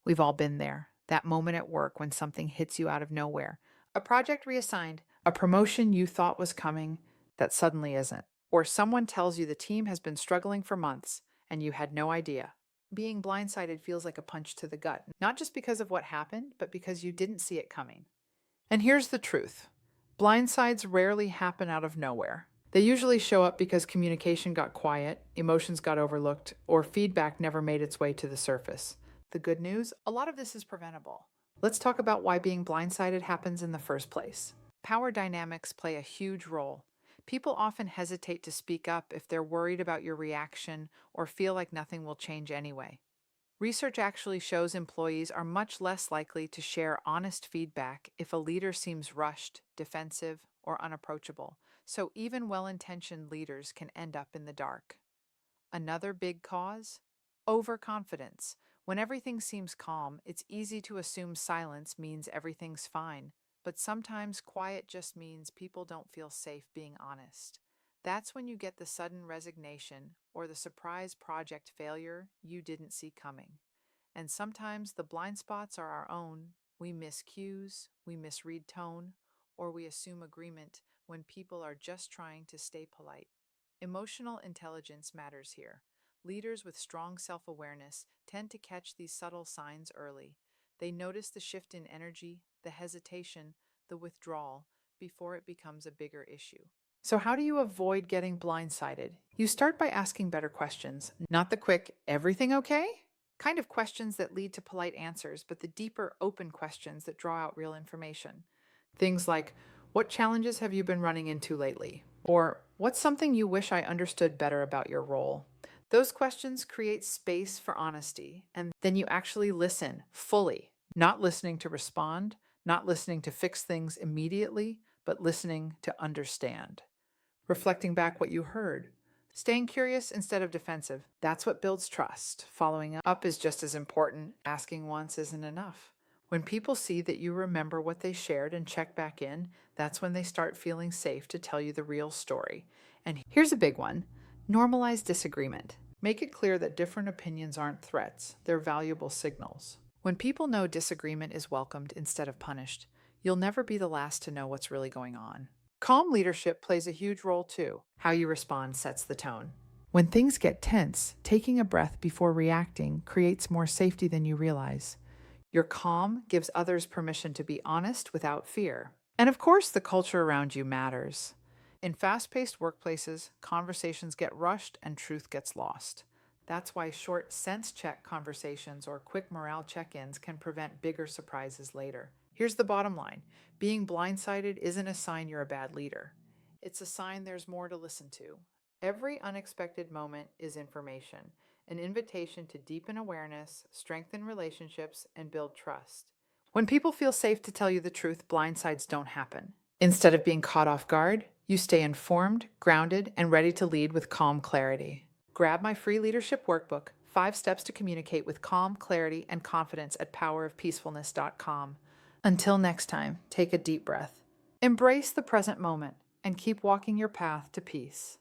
We've all been there. That moment at work when something hits you out of nowhere. A project reassigned, a promotion you thought was coming that suddenly isn't. Or someone tells you the team has been struggling for months and you had no idea. Being blindsided feels like a punch to the gut, not just because of what happened, but because you didn't see it coming. And here's the truth: blindsides rarely happen out of nowhere. They usually show up because communication got quiet, emotions got overlooked, or feedback never made its way to the surface. The good news: a lot of this is preventable. Let's talk about why being blindsided happens in the first place. Power dynamics play a huge role. People often hesitate to speak up if they're worried about your reaction or feel like nothing will change anyway. Research actually shows employees are much less likely to share honest feedback if a leader seems rushed, defensive, or unapproachable. So even well intentioned leaders can end up in the dark. Another big cause? Overconfidence. When everything seems calm, it's easy to assume silence means everything's fine. But sometimes quiet just means people don't feel safe being honest. That's when you get the sudden resignation or the surprise project failure you didn't see coming. And sometimes the blind spots are our own. We miss cues, we misread tone, or we assume agreement when people are just trying to stay polite. Emotional intelligence matters here. Leaders with strong self awareness tend to catch these subtle signs early. They notice the shift in energy, the hesitation, the withdrawal, before it becomes a bigger issue. So, how do you avoid getting blindsided? You start by asking better questions, not the quick, everything okay? Kind of questions that lead to polite answers, but the deeper, open questions that draw out real information. Things like, what challenges have you been running into lately? Or, what's something you wish I understood better about your role? Those questions create space for honesty, and then you actually listen fully, not listening to respond, not listening to fix things immediately, but listening to understand. Reflecting back what you heard. Staying curious instead of defensive. That's what builds trust. Following up is just as important. Asking once isn't enough. When people see that you remember what they shared and check back in, that's when they start feeling safe to tell you the real story. And here's a big one: normalize disagreement. Make it clear that different opinions aren't threats, they're valuable signals. When people know disagreement is welcomed instead of punished, you'll never be the last to know what's really going on. Calm leadership plays a huge role too. How you respond sets the tone. When things get tense, taking a breath before reacting creates more safety than you realize. Your calm gives others permission to be honest without fear. And of course, the culture around you matters. In fast paced workplaces, conversations get rushed and truth gets lost. That's why short sense check conversations or quick morale check ins can prevent bigger surprises later. Here's the bottom line: being blindsided isn't a sign you're a bad leader, it's a sign there's more to listen to. Every unexpected moment is information, an invitation to deepen awareness, strengthen relationships, and build trust. When people feel safe to tell you the truth, blindsides don't happen. Instead of being caught off guard, you stay informed, grounded, and ready to lead with calm clarity. Grab my free leadership workbook, 5 Steps to Communicate with Calm, Clarity, and Confidence at powerofpeacefulness.com. Until next time, take a deep breath. Embrace the present moment and keep walking your path to peace.